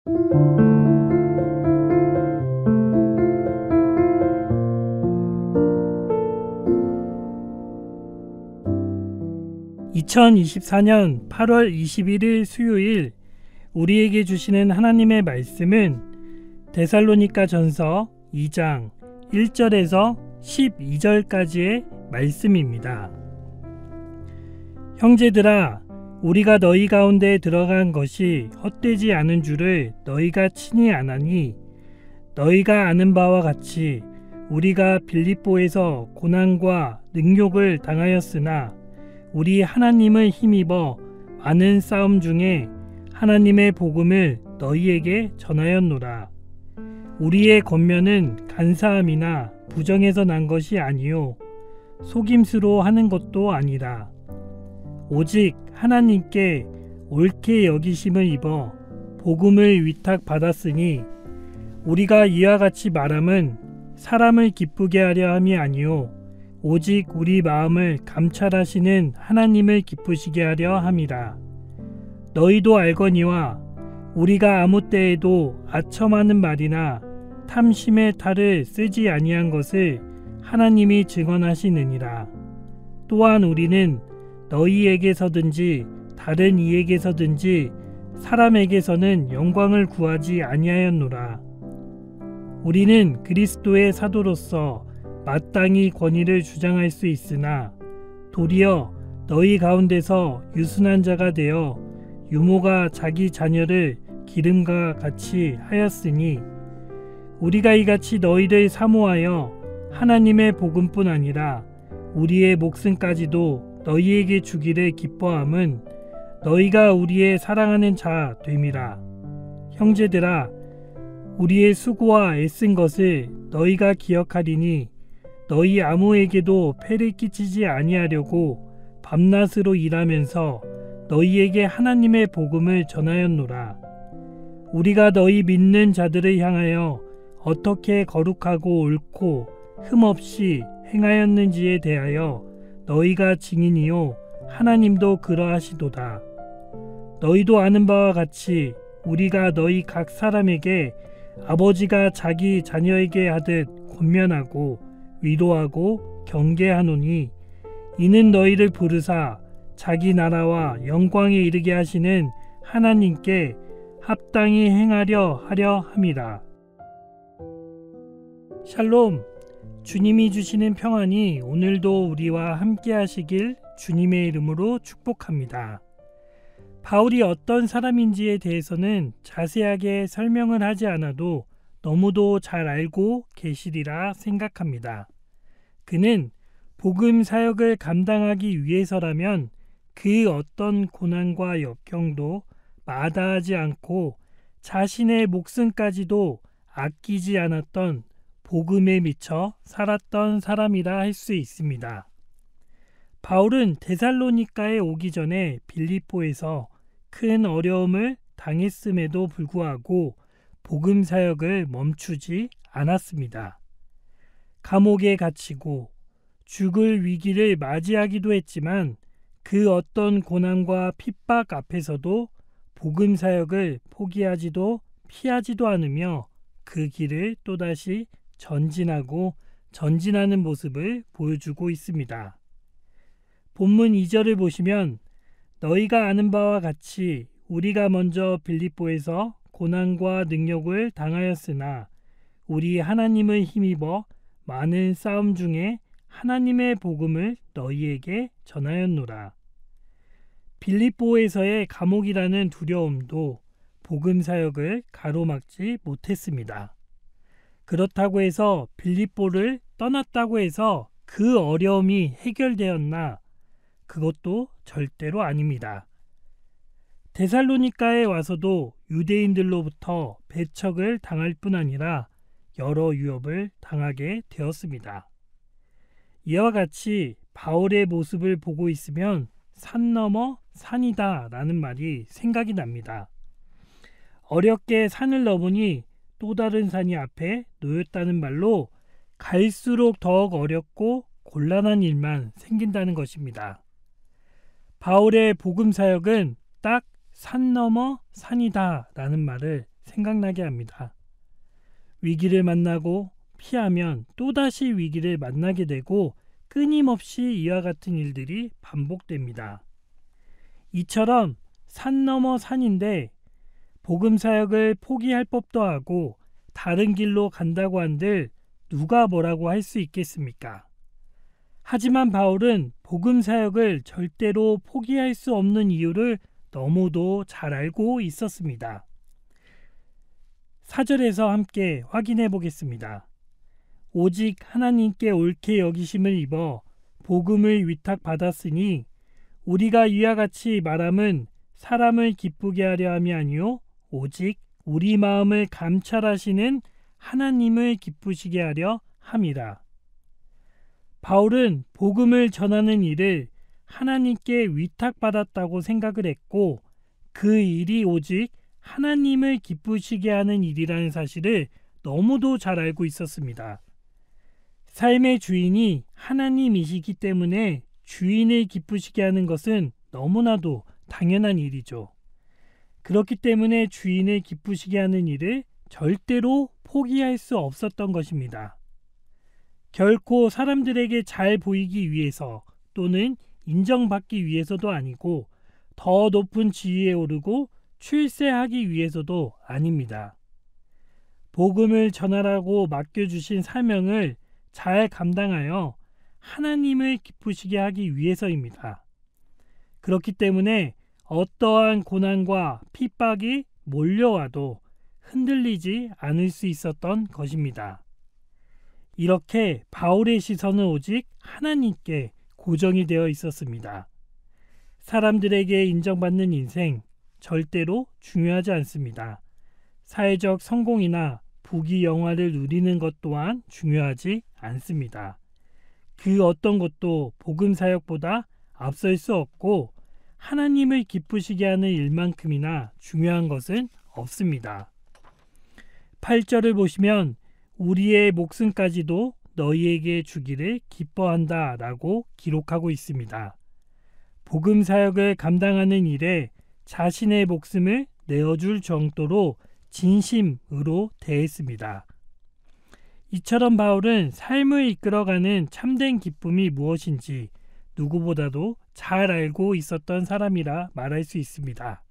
(2024년 8월 21일) 수요일 우리에게 주시는 하나님의 말씀은 데살로니가 전서 2장 1절에서 12절까지의 말씀입니다. 형제들아, 우리가 너희 가운데 들어간 것이 헛되지 않은 줄을 너희가 친히 아나니, 너희가 아는 바와 같이 우리가 빌립보에서 고난과 능욕을 당하였으나 우리 하나님을 힘입어 많은 싸움 중에 하나님의 복음을 너희에게 전하였노라. 우리의 권면은 간사함이나 부정에서 난 것이 아니요 속임수로 하는 것도 아니라 오직 하나님께 옳게 여기심을 입어 복음을 위탁받았으니, 우리가 이와 같이 말함은 사람을 기쁘게 하려 함이 아니요 오직 우리 마음을 감찰하시는 하나님을 기쁘시게 하려 함이라. 너희도 알거니와 우리가 아무 때에도 아첨하는 말이나 탐심의 탈을 쓰지 아니한 것을 하나님이 증언하시느니라. 또한 우리는 너희에게서든지 다른 이에게서든지 사람에게서는 영광을 구하지 아니하였노라. 우리는 그리스도의 사도로서 마땅히 권위를 주장할 수 있으나 도리어 너희 가운데서 유순한 자가 되어 유모가 자기 자녀를 기름과 같이 하였으니, 우리가 이같이 너희를 사모하여 하나님의 복음뿐 아니라 우리의 목숨까지도 너희에게 주기를 기뻐함은 너희가 우리의 사랑하는 자 됨이라. 형제들아, 우리의 수고와 애쓴 것을 너희가 기억하리니 너희 아무에게도 폐를 끼치지 아니하려고 밤낮으로 일하면서 너희에게 하나님의 복음을 전하였노라. 우리가 너희 믿는 자들을 향하여 어떻게 거룩하고 옳고 흠없이 행하였는지에 대하여 너희가 증인이요 하나님도 그러하시도다. 너희도 아는 바와 같이 우리가 너희 각 사람에게 아버지가 자기 자녀에게 하듯 권면하고 위로하고 경계하노니, 이는 너희를 부르사 자기 나라와 영광에 이르게 하시는 하나님께 합당히 행하려 하려 함이라. 샬롬. 주님이 주시는 평안이 오늘도 우리와 함께 하시길 주님의 이름으로 축복합니다. 바울이 어떤 사람인지에 대해서는 자세하게 설명을 하지 않아도 너무도 잘 알고 계시리라 생각합니다. 그는 복음 사역을 감당하기 위해서라면 그 어떤 고난과 역경도 마다하지 않고 자신의 목숨까지도 아끼지 않았던 복음에 미쳐 살았던 사람이라 할 수 있습니다. 바울은 데살로니가에 오기 전에 빌립보에서 큰 어려움을 당했음에도 불구하고 복음 사역을 멈추지 않았습니다. 감옥에 갇히고 죽을 위기를 맞이하기도 했지만 그 어떤 고난과 핍박 앞에서도 복음 사역을 포기하지도 피하지도 않으며 그 길을 또다시 전진하는 모습을 보여주고 있습니다. 본문 2절을 보시면 너희가 아는 바와 같이 우리가 먼저 빌립보에서 고난과 능욕을 당하였으나 우리 하나님을 힘입어 많은 싸움 중에 하나님의 복음을 너희에게 전하였노라. 빌립보에서의 감옥이라는 두려움도 복음 사역을 가로막지 못했습니다. 그렇다고 해서 빌립보를 떠났다고 해서 그 어려움이 해결되었나? 그것도 절대로 아닙니다. 데살로니가에 와서도 유대인들로부터 배척을 당할 뿐 아니라 여러 위협을 당하게 되었습니다. 이와 같이 바울의 모습을 보고 있으면 산 넘어 산이다 라는 말이 생각이 납니다. 어렵게 산을 넘으니 또 다른 산이 앞에 놓였다는 말로 갈수록 더욱 어렵고 곤란한 일만 생긴다는 것입니다. 바울의 복음 사역은 딱 산 넘어 산이다 라는 말을 생각나게 합니다. 위기를 만나고 피하면 또다시 위기를 만나게 되고 끊임없이 이와 같은 일들이 반복됩니다. 이처럼 산 넘어 산인데 복음 사역을 포기할 법도 하고 다른 길로 간다고 한들 누가 뭐라고 할 수 있겠습니까? 하지만 바울은 복음 사역을 절대로 포기할 수 없는 이유를 너무도 잘 알고 있었습니다. 4절에서 함께 확인해 보겠습니다. 오직 하나님께 옳게 여기심을 입어 복음을 위탁받았으니 우리가 이와 같이 말함은 사람을 기쁘게 하려 함이 아니요 오직 우리 마음을 감찰하시는 하나님을 기쁘시게 하려 함이라. 바울은 복음을 전하는 일을 하나님께 위탁받았다고 생각을 했고 그 일이 오직 하나님을 기쁘시게 하는 일이라는 사실을 너무도 잘 알고 있었습니다. 삶의 주인이 하나님이시기 때문에 주인을 기쁘시게 하는 것은 너무나도 당연한 일이죠. 그렇기 때문에 주인을 기쁘시게 하는 일을 절대로 포기할 수 없었던 것입니다. 결코 사람들에게 잘 보이기 위해서 또는 인정받기 위해서도 아니고 더 높은 지위에 오르고 출세하기 위해서도 아닙니다. 복음을 전하라고 맡겨주신 사명을 잘 감당하여 하나님을 기쁘시게 하기 위해서입니다. 그렇기 때문에 어떠한 고난과 핍박이 몰려와도 흔들리지 않을 수 있었던 것입니다. 이렇게 바울의 시선은 오직 하나님께 고정이 되어 있었습니다. 사람들에게 인정받는 인생 절대로 중요하지 않습니다. 사회적 성공이나 부귀 영화를 누리는 것 또한 중요하지 않습니다. 그 어떤 것도 복음 사역보다 앞설 수 없고 하나님을 기쁘시게 하는 일만큼이나 중요한 것은 없습니다. 8절을 보시면 우리의 목숨까지도 너희에게 주기를 기뻐한다 라고 기록하고 있습니다. 복음 사역을 감당하는 일에 자신의 목숨을 내어줄 정도로 진심으로 대했습니다. 이처럼 바울은 삶을 이끌어가는 참된 기쁨이 무엇인지 누구보다도 잘 알고 있었던 사람이라 말할 수 있습니다.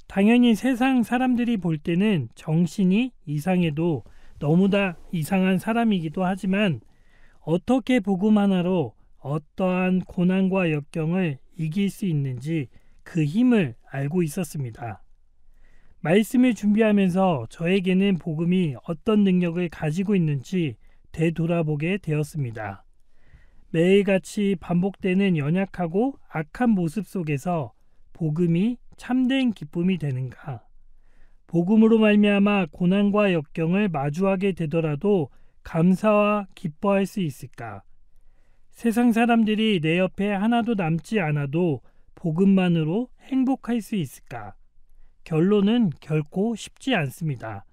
당연히 세상 사람들이 볼 때는 정신이 이상해도 너무나 이상한 사람이기도 하지만 어떻게 복음 하나로 어떠한 고난과 역경을 이길 수 있는지 그 힘을 알고 있었습니다. 말씀을 준비하면서 저에게는 복음이 어떤 능력을 가지고 있는지 되돌아보게 되었습니다. 매일같이 반복되는 연약하고 악한 모습 속에서 복음이 참된 기쁨이 되는가? 복음으로 말미암아 고난과 역경을 마주하게 되더라도 감사와 기뻐할 수 있을까? 세상 사람들이 내 옆에 하나도 남지 않아도 복음만으로 행복할 수 있을까? 결론은 결코 쉽지 않습니다.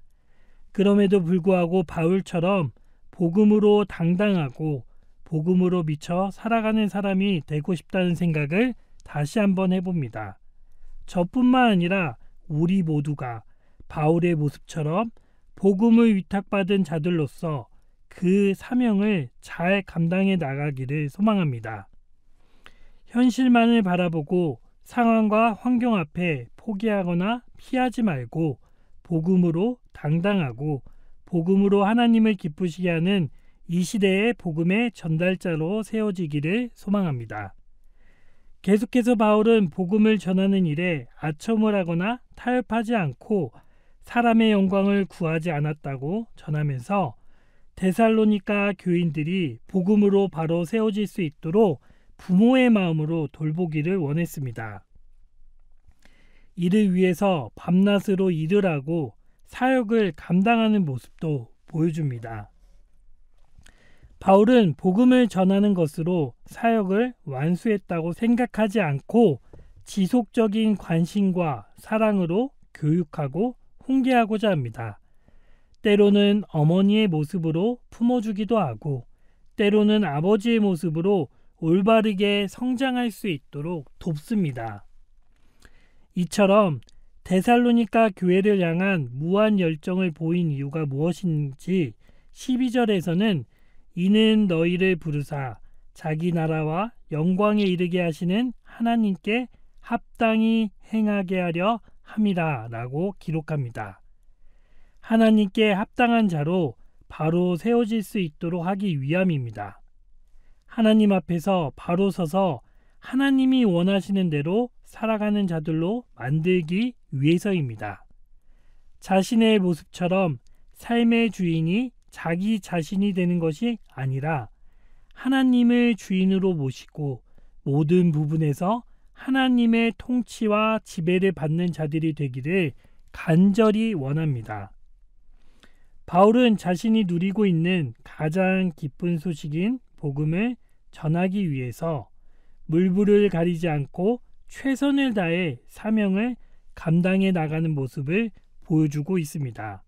그럼에도 불구하고 바울처럼 복음으로 당당하고 복음으로 미쳐 살아가는 사람이 되고 싶다는 생각을 다시 한번 해봅니다. 저뿐만 아니라 우리 모두가 바울의 모습처럼 복음을 위탁받은 자들로서 그 사명을 잘 감당해 나가기를 소망합니다. 현실만을 바라보고 상황과 환경 앞에 포기하거나 피하지 말고 복음으로 당당하고 복음으로 하나님을 기쁘시게 하는 이 시대의 복음의 전달자로 세워지기를 소망합니다. 계속해서 바울은 복음을 전하는 일에 아첨을 하거나 타협하지 않고 사람의 영광을 구하지 않았다고 전하면서 데살로니가 교인들이 복음으로 바로 세워질 수 있도록 부모의 마음으로 돌보기를 원했습니다. 이를 위해서 밤낮으로 일을 하고 사역을 감당하는 모습도 보여줍니다. 바울은 복음을 전하는 것으로 사역을 완수했다고 생각하지 않고 지속적인 관심과 사랑으로 교육하고 훈계하고자 합니다. 때로는 어머니의 모습으로 품어주기도 하고 때로는 아버지의 모습으로 올바르게 성장할 수 있도록 돕습니다. 이처럼 데살로니가 교회를 향한 무한 열정을 보인 이유가 무엇인지 12절에서는 이는 너희를 부르사 자기 나라와 영광에 이르게 하시는 하나님께 합당히 행하게 하려 함이라 라고 기록합니다. 하나님께 합당한 자로 바로 세워질 수 있도록 하기 위함입니다. 하나님 앞에서 바로 서서 하나님이 원하시는 대로 살아가는 자들로 만들기 위해서입니다. 자신의 모습처럼 삶의 주인이 자기 자신이 되는 것이 아니라 하나님을 주인으로 모시고 모든 부분에서 하나님의 통치와 지배를 받는 자들이 되기를 간절히 원합니다. 바울은 자신이 누리고 있는 가장 기쁜 소식인 복음을 전하기 위해서 물불을 가리지 않고 최선을 다해 사명을 감당해 나가는 모습을 보여주고 있습니다.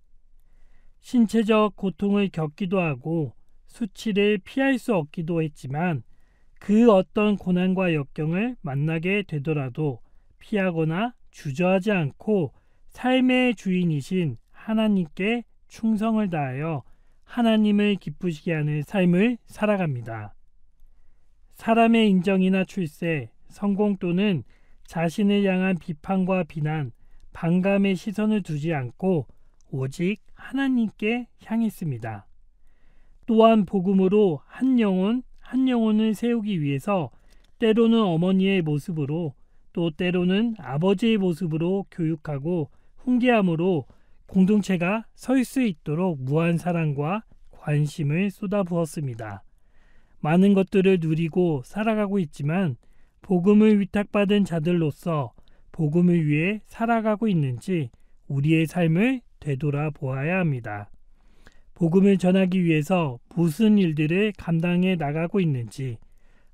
신체적 고통을 겪기도 하고 수치를 피할 수 없기도 했지만 그 어떤 고난과 역경을 만나게 되더라도 피하거나 주저하지 않고 삶의 주인이신 하나님께 충성을 다하여 하나님을 기쁘시게 하는 삶을 살아갑니다. 사람의 인정이나 출세, 성공 또는 자신을 향한 비판과 비난, 반감의 시선을 두지 않고 오직 하나님께 향했습니다. 또한 복음으로 한 영혼을 세우기 위해서 때로는 어머니의 모습으로 또 때로는 아버지의 모습으로 교육하고 훈계함으로 공동체가 설 수 있도록 무한 사랑과 관심을 쏟아부었습니다. 많은 것들을 누리고 살아가고 있지만 복음을 위탁받은 자들로서 복음을 위해 살아가고 있는지 우리의 삶을 되돌아보아야 합니다. 복음을 전하기 위해서 무슨 일들을 감당해 나가고 있는지,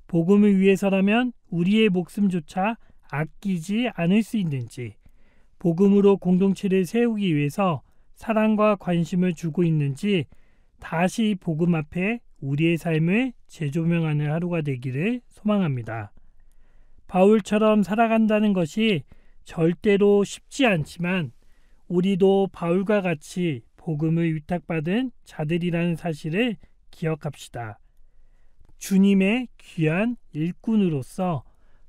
복음을 위해서라면 우리의 목숨조차 아끼지 않을 수 있는지, 복음으로 공동체를 세우기 위해서 사랑과 관심을 주고 있는지 다시 복음 앞에 우리의 삶을 재조명하는 하루가 되기를 소망합니다. 바울처럼 살아간다는 것이 절대로 쉽지 않지만 우리도 바울과 같이 복음을 위탁받은 자들이라는 사실을 기억합시다. 주님의 귀한 일꾼으로서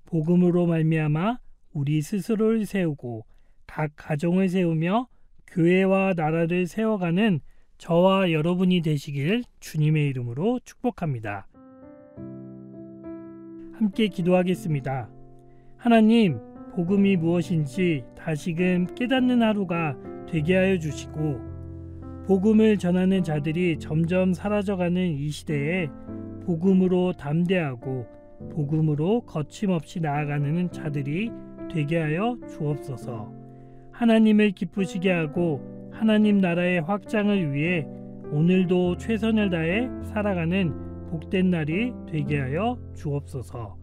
복음으로 말미암아 우리 스스로를 세우고 각 가정을 세우며 교회와 나라를 세워가는 저와 여러분이 되시길 주님의 이름으로 축복합니다. 함께 기도하겠습니다. 하나님, 복음이 무엇인지 다시금 깨닫는 하루가 되게 하여 주시고 복음을 전하는 자들이 점점 사라져가는 이 시대에 복음으로 담대하고 복음으로 거침없이 나아가는 자들이 되게 하여 주옵소서. 하나님을 기쁘시게 하고 하나님 나라의 확장을 위해 오늘도 최선을 다해 살아가는 복된 날이 되게 하여 주옵소서.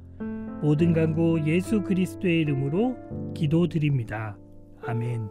모든 간구 예수 그리스도의 이름으로 기도드립니다. 아멘.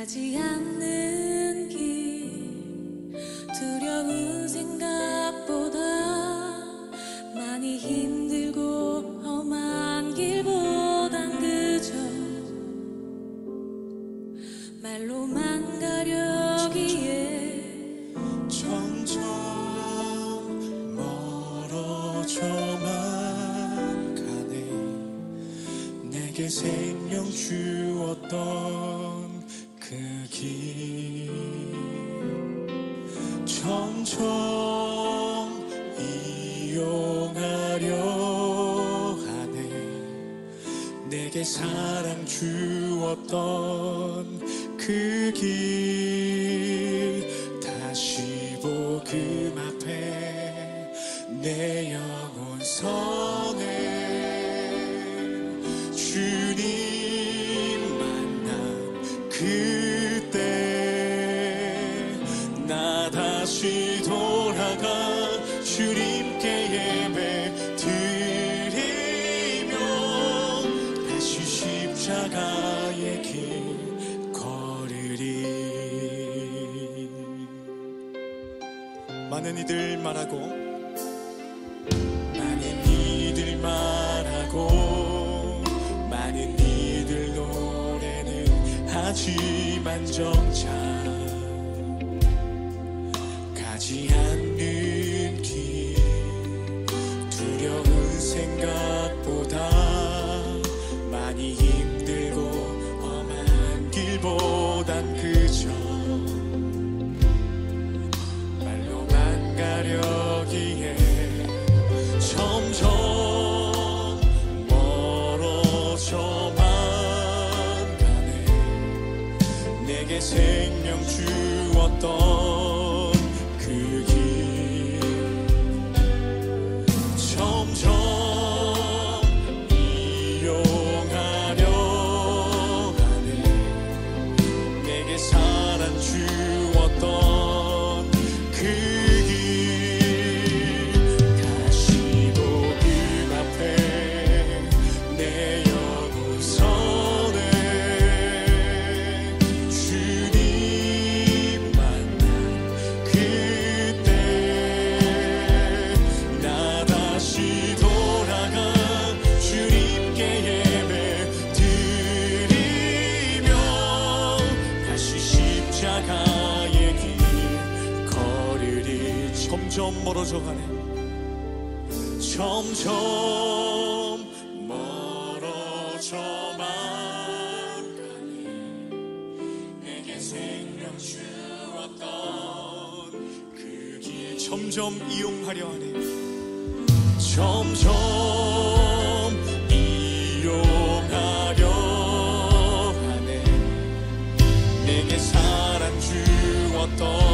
가지 않는 길 두려운 생각보다 많이 힘들고 험한 길보단 그저 말로만 가려기에 점점 멀어져만 가네. 내게 생명 주었던 그 길 점점 이용하려 하네. 내게 사랑 주었던 그 그 길 다시 복음 앞에 내 영혼 서네 주님 만난 그때 나 다시 돌아가 주님께 예배 드리며 다시 십자가의 길 걸으리. 많은 이들 말하고 많은 이들 말하고 많은 이들 노래는 하지만 정작 가지 않는 길 두려운 생각보다 많이 힘들고 험한 길보단 그저 말로만 가려기에 점점 멀어져만 가네. 내게 생명 주었던 그 길 점점 이용하려 하네. 내게 사랑 주었던 그 길 다시 복음 앞에 내 영혼 서네 주님 만난 그때 나 다시 돌아가 주님께 예배 드리며 다시 십자가의 길 걸으리. 점점 멀어져가네. 점점 멀어져만 가네. 내게 생명 주었던 그 길 점점 이용하려 하네. 점점 이용하려 하네. 내게 사랑 주었던